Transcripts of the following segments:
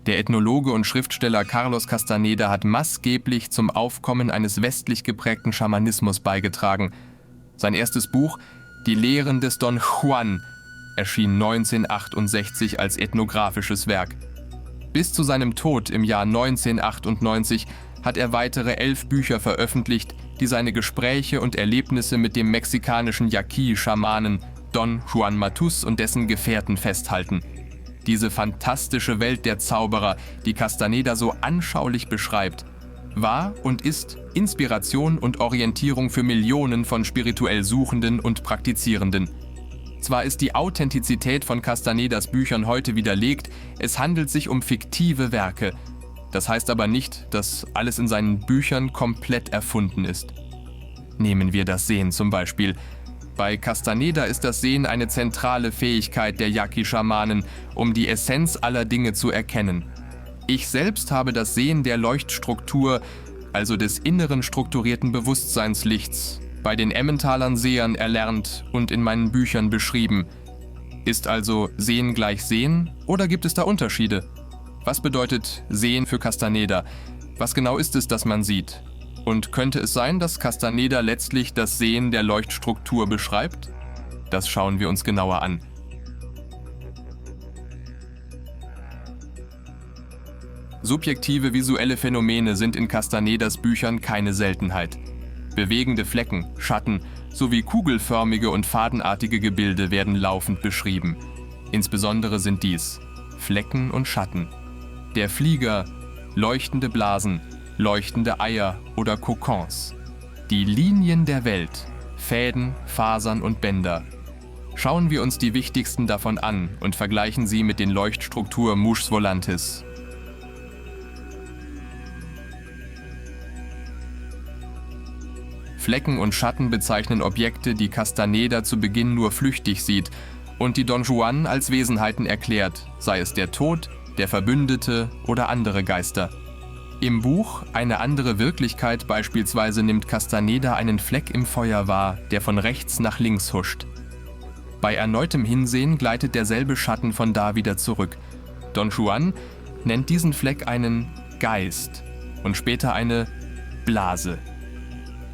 Der Ethnologe und Schriftsteller Carlos Castaneda hat maßgeblich zum Aufkommen eines westlich geprägten Schamanismus beigetragen. Sein erstes Buch, Die Lehren des Don Juan, erschien 1968 als ethnografisches Werk. Bis zu seinem Tod im Jahr 1998 hat er weitere 11 Bücher veröffentlicht, die seine Gespräche und Erlebnisse mit dem mexikanischen Yaqui-Schamanen Don Juan Matus und dessen Gefährten festhalten. Diese fantastische Welt der Zauberer, die Castaneda so anschaulich beschreibt, war und ist Inspiration und Orientierung für Millionen von spirituell Suchenden und Praktizierenden. Zwar ist die Authentizität von Castanedas Büchern heute widerlegt, es handelt sich um fiktive Werke. Das heißt aber nicht, dass alles in seinen Büchern komplett erfunden ist. Nehmen wir das Sehen zum Beispiel. Bei Castaneda ist das Sehen eine zentrale Fähigkeit der Yaqui-Schamanen, um die Essenz aller Dinge zu erkennen. Ich selbst habe das Sehen der Leuchtstruktur, also des inneren strukturierten Bewusstseinslichts, bei den Emmentalern Sehern erlernt und in meinen Büchern beschrieben. Ist also Sehen gleich Sehen oder gibt es da Unterschiede? Was bedeutet Sehen für Castaneda? Was genau ist es, das man sieht? Und könnte es sein, dass Castaneda letztlich das Sehen der Leuchtstruktur beschreibt? Das schauen wir uns genauer an. Subjektive visuelle Phänomene sind in Castanedas Büchern keine Seltenheit. Bewegende Flecken, Schatten sowie kugelförmige und fadenartige Gebilde werden laufend beschrieben. Insbesondere sind dies Flecken und Schatten. Der Flieger, leuchtende Blasen, leuchtende Eier oder Kokons. Die Linien der Welt, Fäden, Fasern und Bänder. Schauen wir uns die wichtigsten davon an und vergleichen sie mit den Leuchtstruktur Mouches Volantis. Flecken und Schatten bezeichnen Objekte, die Castaneda zu Beginn nur flüchtig sieht und die Don Juan als Wesenheiten erklärt, sei es der Tod, der Verbündete oder andere Geister. Im Buch Eine andere Wirklichkeit beispielsweise nimmt Castaneda einen Fleck im Feuer wahr, der von rechts nach links huscht. Bei erneutem Hinsehen gleitet derselbe Schatten von da wieder zurück. Don Juan nennt diesen Fleck einen Geist und später eine Blase.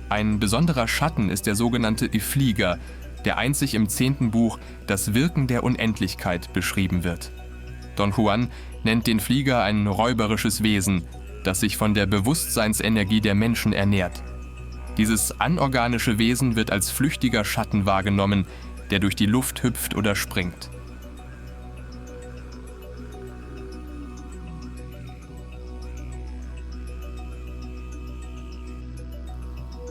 Ein besonderer Schatten ist der sogenannte Ifliger, der einzig im 10. Buch Das Wirken der Unendlichkeit beschrieben wird. Don Juan nennt den Flieger ein räuberisches Wesen, das sich von der Bewusstseinsenergie der Menschen ernährt. Dieses anorganische Wesen wird als flüchtiger Schatten wahrgenommen, der durch die Luft hüpft oder springt.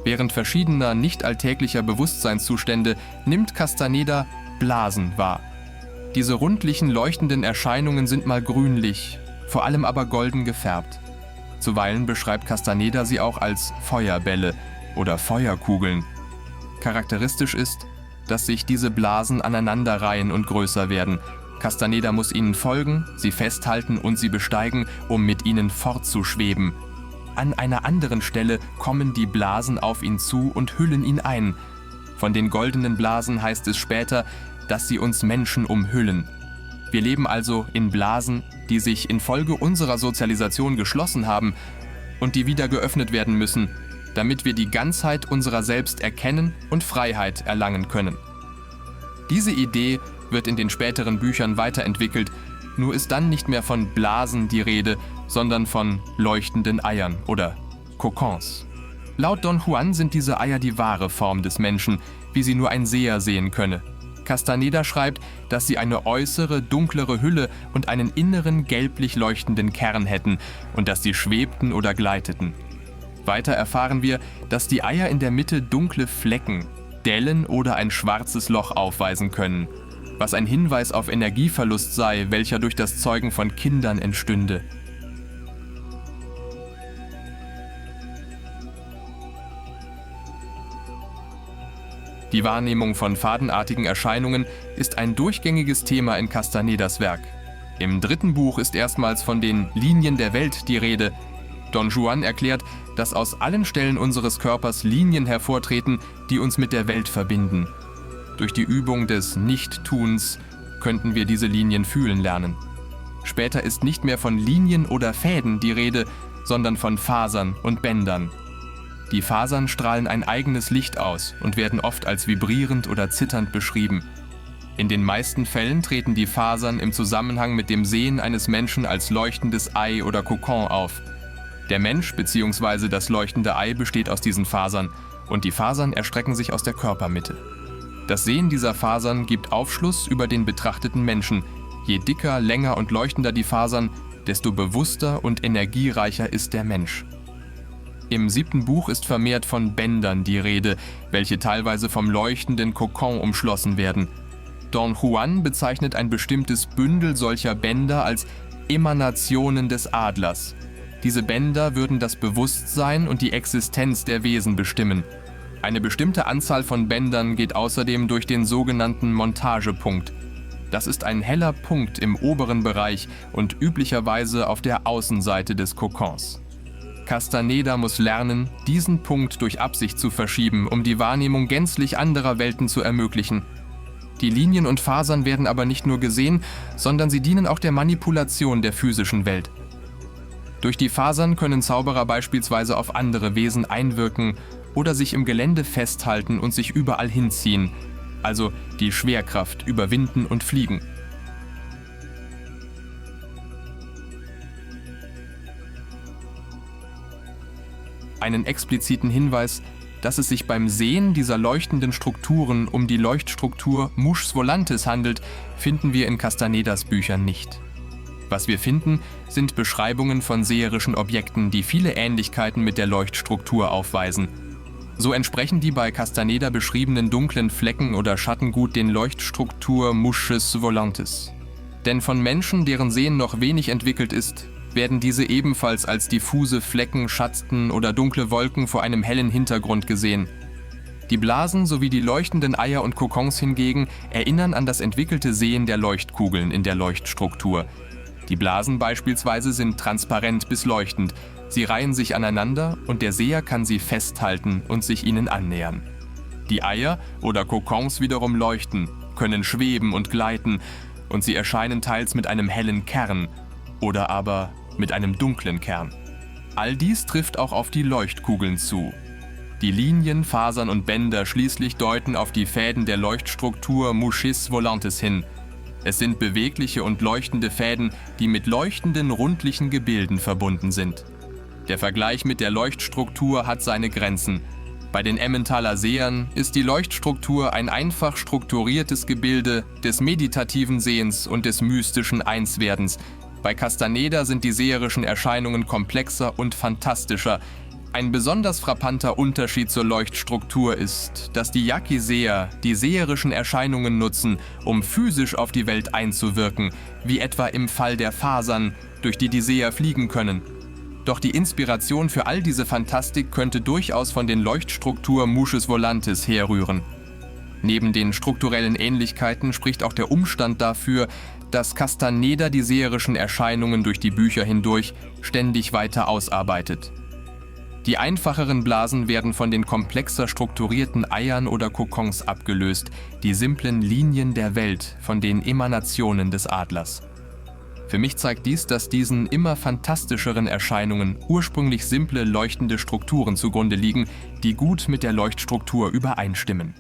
Während verschiedener nicht alltäglicher Bewusstseinszustände nimmt Castaneda Blasen wahr. Diese rundlichen, leuchtenden Erscheinungen sind mal grünlich, vor allem aber golden gefärbt. Zuweilen beschreibt Castaneda sie auch als Feuerbälle oder Feuerkugeln. Charakteristisch ist, dass sich diese Blasen aneinanderreihen und größer werden. Castaneda muss ihnen folgen, sie festhalten und sie besteigen, um mit ihnen fortzuschweben. An einer anderen Stelle kommen die Blasen auf ihn zu und hüllen ihn ein. Von den goldenen Blasen heißt es später, dass sie uns Menschen umhüllen. Wir leben also in Blasen, die sich infolge unserer Sozialisation geschlossen haben und die wieder geöffnet werden müssen, damit wir die Ganzheit unserer selbst erkennen und Freiheit erlangen können. Diese Idee wird in den späteren Büchern weiterentwickelt, nur ist dann nicht mehr von Blasen die Rede, sondern von leuchtenden Eiern oder Kokons. Laut Don Juan sind diese Eier die wahre Form des Menschen, wie sie nur ein Seher sehen könne. Castaneda schreibt, dass sie eine äußere, dunklere Hülle und einen inneren, gelblich leuchtenden Kern hätten und dass sie schwebten oder gleiteten. Weiter erfahren wir, dass die Eier in der Mitte dunkle Flecken, Dellen oder ein schwarzes Loch aufweisen können, was ein Hinweis auf Energieverlust sei, welcher durch das Zeugen von Kindern entstünde. Die Wahrnehmung von fadenartigen Erscheinungen ist ein durchgängiges Thema in Castanedas Werk. Im 3. Buch ist erstmals von den Linien der Welt die Rede. Don Juan erklärt, dass aus allen Stellen unseres Körpers Linien hervortreten, die uns mit der Welt verbinden. Durch die Übung des Nichttuns könnten wir diese Linien fühlen lernen. Später ist nicht mehr von Linien oder Fäden die Rede, sondern von Fasern und Bändern. Die Fasern strahlen ein eigenes Licht aus und werden oft als vibrierend oder zitternd beschrieben. In den meisten Fällen treten die Fasern im Zusammenhang mit dem Sehen eines Menschen als leuchtendes Ei oder Kokon auf. Der Mensch bzw. das leuchtende Ei besteht aus diesen Fasern und die Fasern erstrecken sich aus der Körpermitte. Das Sehen dieser Fasern gibt Aufschluss über den betrachteten Menschen. Je dicker, länger und leuchtender die Fasern, desto bewusster und energiereicher ist der Mensch. Im 7. Buch ist vermehrt von Bändern die Rede, welche teilweise vom leuchtenden Kokon umschlossen werden. Don Juan bezeichnet ein bestimmtes Bündel solcher Bänder als Emanationen des Adlers. Diese Bänder würden das Bewusstsein und die Existenz der Wesen bestimmen. Eine bestimmte Anzahl von Bändern geht außerdem durch den sogenannten Montagepunkt. Das ist ein heller Punkt im oberen Bereich und üblicherweise auf der Außenseite des Kokons. Castaneda muss lernen, diesen Punkt durch Absicht zu verschieben, um die Wahrnehmung gänzlich anderer Welten zu ermöglichen. Die Linien und Fasern werden aber nicht nur gesehen, sondern sie dienen auch der Manipulation der physischen Welt. Durch die Fasern können Zauberer beispielsweise auf andere Wesen einwirken oder sich im Gelände festhalten und sich überall hinziehen, also die Schwerkraft überwinden und fliegen. Einen expliziten Hinweis, dass es sich beim Sehen dieser leuchtenden Strukturen um die Leuchtstruktur Mouches Volantes handelt, finden wir in Castanedas Büchern nicht. Was wir finden, sind Beschreibungen von seherischen Objekten, die viele Ähnlichkeiten mit der Leuchtstruktur aufweisen. So entsprechen die bei Castaneda beschriebenen dunklen Flecken oder Schatten gut den Leuchtstruktur Mouches Volantes. Denn von Menschen, deren Sehen noch wenig entwickelt ist, werden diese ebenfalls als diffuse Flecken, Schatten oder dunkle Wolken vor einem hellen Hintergrund gesehen. Die Blasen sowie die leuchtenden Eier und Kokons hingegen erinnern an das entwickelte Sehen der Leuchtkugeln in der Leuchtstruktur. Die Blasen beispielsweise sind transparent bis leuchtend. Sie reihen sich aneinander und der Seher kann sie festhalten und sich ihnen annähern. Die Eier oder Kokons wiederum leuchten, können schweben und gleiten und sie erscheinen teils mit einem hellen Kern oder aber mit einem dunklen Kern. All dies trifft auch auf die Leuchtkugeln zu. Die Linien, Fasern und Bänder schließlich deuten auf die Fäden der Leuchtstruktur Mouches Volantes hin. Es sind bewegliche und leuchtende Fäden, die mit leuchtenden, rundlichen Gebilden verbunden sind. Der Vergleich mit der Leuchtstruktur hat seine Grenzen. Bei den Emmentaler Sehern ist die Leuchtstruktur ein einfach strukturiertes Gebilde des meditativen Sehens und des mystischen Einswerdens. Bei Castaneda sind die seherischen Erscheinungen komplexer und fantastischer. Ein besonders frappanter Unterschied zur Leuchtstruktur ist, dass die Yaqui-Seher die seherischen Erscheinungen nutzen, um physisch auf die Welt einzuwirken, wie etwa im Fall der Fasern, durch die die Seher fliegen können. Doch die Inspiration für all diese Fantastik könnte durchaus von den Leuchtstruktur Mouches Volantes herrühren. Neben den strukturellen Ähnlichkeiten spricht auch der Umstand dafür, dass Castaneda die seherischen Erscheinungen durch die Bücher hindurch ständig weiter ausarbeitet. Die einfacheren Blasen werden von den komplexer strukturierten Eiern oder Kokons abgelöst, die simplen Linien der Welt von den Emanationen des Adlers. Für mich zeigt dies, dass diesen immer fantastischeren Erscheinungen ursprünglich simple, leuchtende Strukturen zugrunde liegen, die gut mit der Leuchtstruktur übereinstimmen.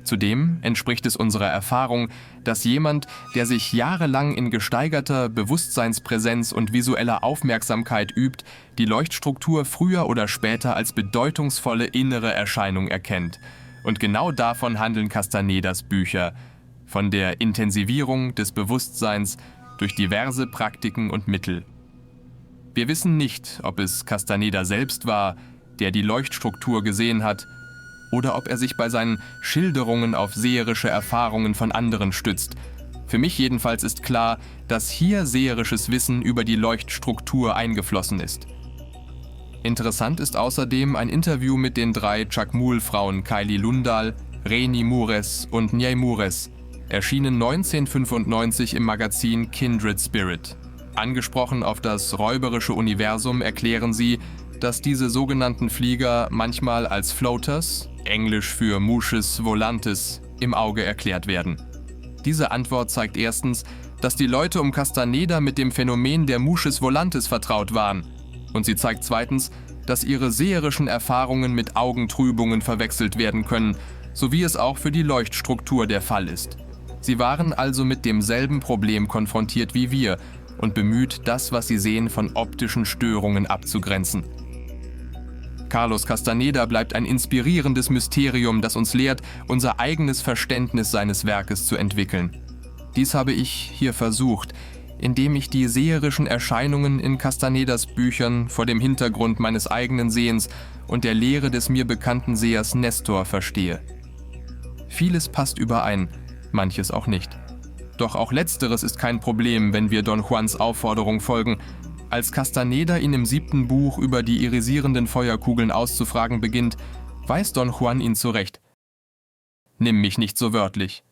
Zudem entspricht es unserer Erfahrung, dass jemand, der sich jahrelang in gesteigerter Bewusstseinspräsenz und visueller Aufmerksamkeit übt, die Leuchtstruktur früher oder später als bedeutungsvolle innere Erscheinung erkennt. Und genau davon handeln Castanedas Bücher, von der Intensivierung des Bewusstseins durch diverse Praktiken und Mittel. Wir wissen nicht, ob es Castaneda selbst war, der die Leuchtstruktur gesehen hat, oder ob er sich bei seinen Schilderungen auf seherische Erfahrungen von anderen stützt. Für mich jedenfalls ist klar, dass hier seherisches Wissen über die Leuchtstruktur eingeflossen ist. Interessant ist außerdem ein Interview mit den 3 Chakmul-Frauen Kaili Lundal, Reni Mures und Njei Mures, erschienen 1995 im Magazin Kindred Spirit. Angesprochen auf das räuberische Universum erklären sie, dass diese sogenannten Flieger manchmal als Floaters, englisch für Mouches Volantes, im Auge erklärt werden. Diese Antwort zeigt erstens, dass die Leute um Castaneda mit dem Phänomen der Musches volantis vertraut waren. Und sie zeigt zweitens, dass ihre seherischen Erfahrungen mit Augentrübungen verwechselt werden können, so wie es auch für die Leuchtstruktur der Fall ist. Sie waren also mit demselben Problem konfrontiert wie wir und bemüht, das, was sie sehen, von optischen Störungen abzugrenzen. Carlos Castaneda bleibt ein inspirierendes Mysterium, das uns lehrt, unser eigenes Verständnis seines Werkes zu entwickeln. Dies habe ich hier versucht, indem ich die seherischen Erscheinungen in Castanedas Büchern vor dem Hintergrund meines eigenen Sehens und der Lehre des mir bekannten Sehers Nestor verstehe. Vieles passt überein, manches auch nicht. Doch auch letzteres ist kein Problem, wenn wir Don Juans Aufforderung folgen. Als Castaneda ihn im 7. Buch über die irisierenden Feuerkugeln auszufragen beginnt, weist Don Juan ihn zurecht. »Nimm mich nicht so wörtlich.